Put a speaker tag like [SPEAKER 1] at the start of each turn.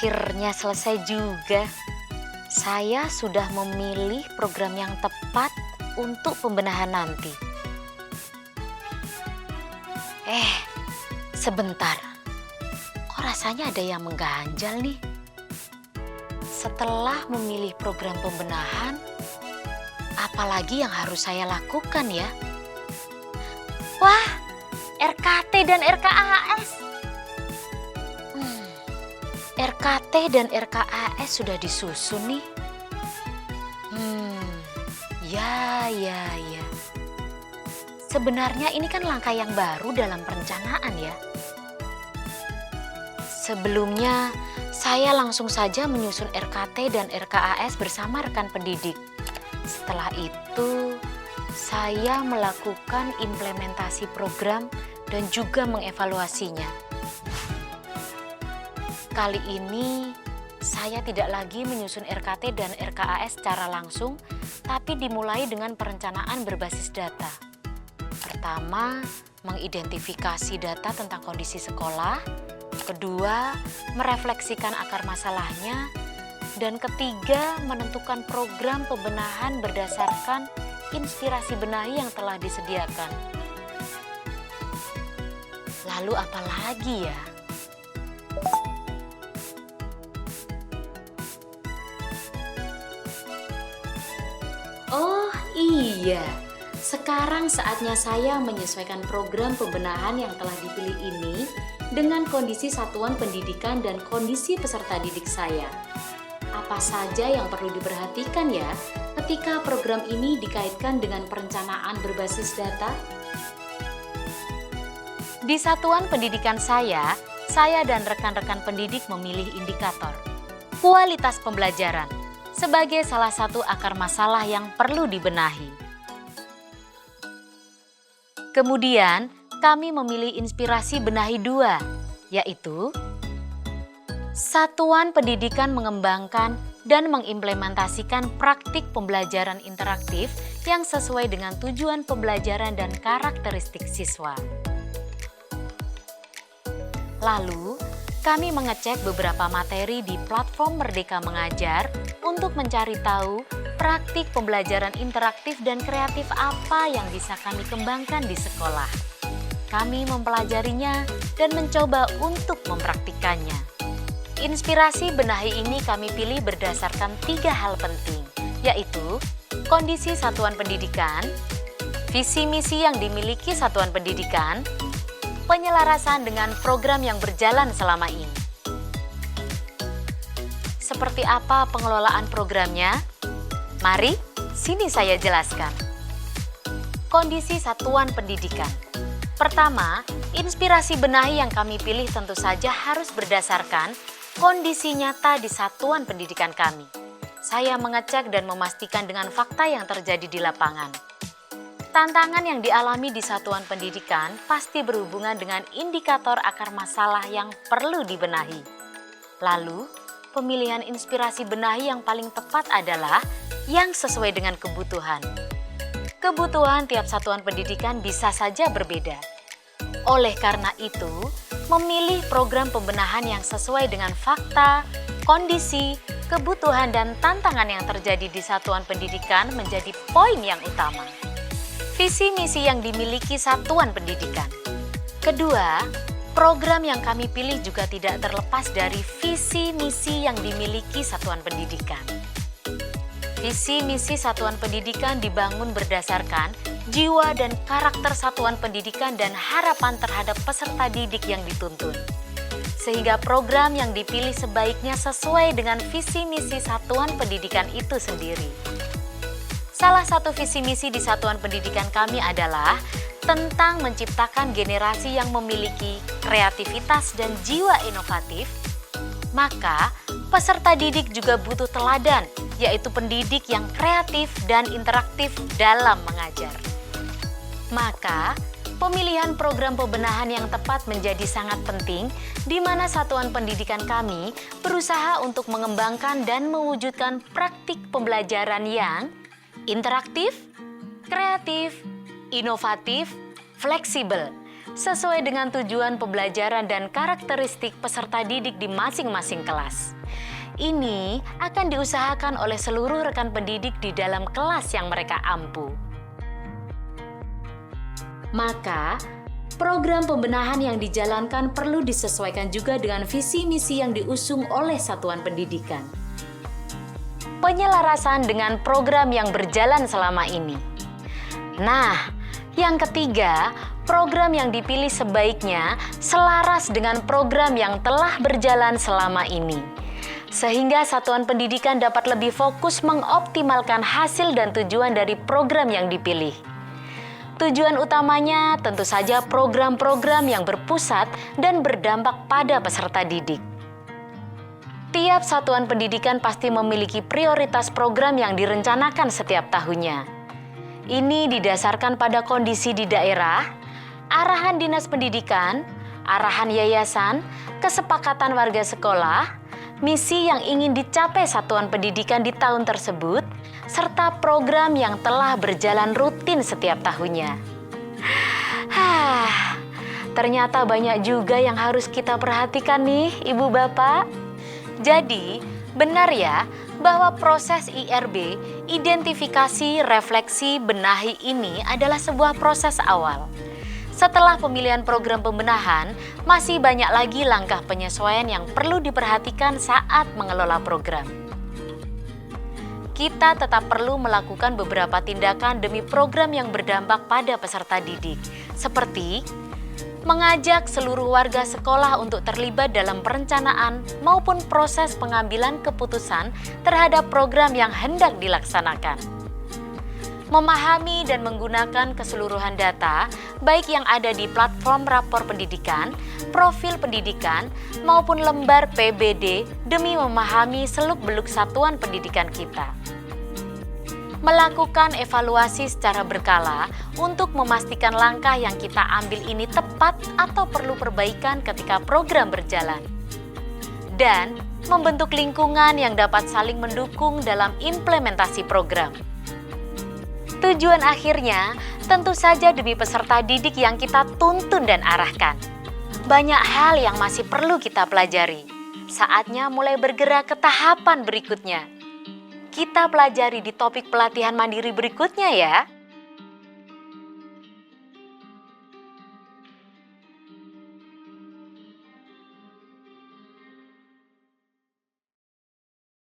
[SPEAKER 1] Akhirnya selesai juga. Saya sudah memilih program yang tepat untuk pembenahan nanti. Sebentar. Kok rasanya ada yang mengganjal nih? Setelah memilih program pembenahan, apalagi yang harus saya lakukan ya? Wah, RKT dan RKAS. RKT dan RKAS sudah disusun nih. Ya. Sebenarnya ini kan langkah yang baru dalam perencanaan ya. Sebelumnya, saya langsung saja menyusun RKT dan RKAS bersama rekan pendidik. Setelah itu, saya melakukan implementasi program dan juga mengevaluasinya. Kali ini, saya tidak lagi menyusun RKT dan RKAS secara langsung, tapi dimulai dengan perencanaan berbasis data. Pertama, mengidentifikasi data tentang kondisi sekolah. Kedua, merefleksikan akar masalahnya. Dan ketiga, menentukan program pembenahan berdasarkan inspirasi benahi yang telah disediakan. Lalu apa lagi ya? Oh iya, sekarang saatnya saya menyesuaikan program pembenahan yang telah dipilih ini dengan kondisi satuan pendidikan dan kondisi peserta didik saya. Apa saja yang perlu diperhatikan ya ketika program ini dikaitkan dengan perencanaan berbasis data? Di satuan pendidikan saya dan rekan-rekan pendidik memilih indikator kualitas pembelajaran sebagai salah satu akar masalah yang perlu dibenahi. Kemudian, kami memilih inspirasi benahi 2, yaitu satuan pendidikan mengembangkan dan mengimplementasikan praktik pembelajaran interaktif yang sesuai dengan tujuan pembelajaran dan karakteristik siswa. Lalu, kami mengecek beberapa materi di platform Merdeka Mengajar untuk mencari tahu praktik pembelajaran interaktif dan kreatif apa yang bisa kami kembangkan di sekolah. Kami mempelajarinya dan mencoba untuk mempraktikkannya. Inspirasi benahi ini kami pilih berdasarkan 3 hal penting, yaitu kondisi satuan pendidikan, visi misi yang dimiliki satuan pendidikan, penyelarasan dengan program yang berjalan selama ini. Seperti apa pengelolaan programnya? Mari, sini saya jelaskan. Kondisi satuan pendidikan. Pertama, inspirasi benahi yang kami pilih tentu saja harus berdasarkan kondisi nyata di satuan pendidikan kami. Saya mengecek dan memastikan dengan fakta yang terjadi di lapangan. Tantangan yang dialami di satuan pendidikan pasti berhubungan dengan indikator akar masalah yang perlu dibenahi. Lalu, pemilihan inspirasi benahi yang paling tepat adalah yang sesuai dengan kebutuhan. Kebutuhan tiap satuan pendidikan bisa saja berbeda. Oleh karena itu, memilih program pembenahan yang sesuai dengan fakta, kondisi, kebutuhan, dan tantangan yang terjadi di satuan pendidikan menjadi poin yang utama. Visi misi yang dimiliki satuan pendidikan. Kedua, program yang kami pilih juga tidak terlepas dari visi misi yang dimiliki satuan pendidikan. Visi misi satuan pendidikan dibangun berdasarkan jiwa dan karakter satuan pendidikan dan harapan terhadap peserta didik yang dituntun. Sehingga program yang dipilih sebaiknya sesuai dengan visi misi satuan pendidikan itu sendiri. Salah satu visi misi di satuan pendidikan kami adalah tentang menciptakan generasi yang memiliki kreativitas dan jiwa inovatif. Maka, peserta didik juga butuh teladan, yaitu pendidik yang kreatif dan interaktif dalam mengajar. Maka, pemilihan program pembenahan yang tepat menjadi sangat penting, di mana satuan pendidikan kami berusaha untuk mengembangkan dan mewujudkan praktik pembelajaran yang interaktif, kreatif, inovatif, fleksibel, sesuai dengan tujuan pembelajaran dan karakteristik peserta didik di masing-masing kelas. Ini akan diusahakan oleh seluruh rekan pendidik di dalam kelas yang mereka ampu. Maka, program pembenahan yang dijalankan perlu disesuaikan juga dengan visi misi yang diusung oleh satuan pendidikan. Penyelarasan dengan program yang berjalan selama ini. Nah, yang ketiga, program yang dipilih sebaiknya selaras dengan program yang telah berjalan selama ini, sehingga satuan pendidikan dapat lebih fokus mengoptimalkan hasil dan tujuan dari program yang dipilih. Tujuan utamanya tentu saja program-program yang berpusat dan berdampak pada peserta didik. Tiap satuan pendidikan pasti memiliki prioritas program yang direncanakan setiap tahunnya. Ini didasarkan pada kondisi di daerah, arahan dinas pendidikan, arahan yayasan, kesepakatan warga sekolah, misi yang ingin dicapai satuan pendidikan di tahun tersebut, serta program yang telah berjalan rutin setiap tahunnya. Ternyata banyak juga yang harus kita perhatikan nih, Ibu Bapak. Jadi, benar ya bahwa proses IRB, identifikasi, refleksi, benahi ini adalah sebuah proses awal. Setelah pemilihan program pembenahan, masih banyak lagi langkah penyesuaian yang perlu diperhatikan saat mengelola program. Kita tetap perlu melakukan beberapa tindakan demi program yang berdampak pada peserta didik, seperti mengajak seluruh warga sekolah untuk terlibat dalam perencanaan maupun proses pengambilan keputusan terhadap program yang hendak dilaksanakan. Memahami dan menggunakan keseluruhan data, baik yang ada di platform rapor pendidikan, profil pendidikan, maupun lembar PBD demi memahami seluk-beluk satuan pendidikan kita. Melakukan evaluasi secara berkala untuk memastikan langkah yang kita ambil ini tepat atau perlu perbaikan ketika program berjalan. Dan membentuk lingkungan yang dapat saling mendukung dalam implementasi program. Tujuan akhirnya tentu saja demi peserta didik yang kita tuntun dan arahkan. Banyak hal yang masih perlu kita pelajari. Saatnya mulai bergerak ke tahapan berikutnya. Kita pelajari di topik pelatihan mandiri berikutnya ya.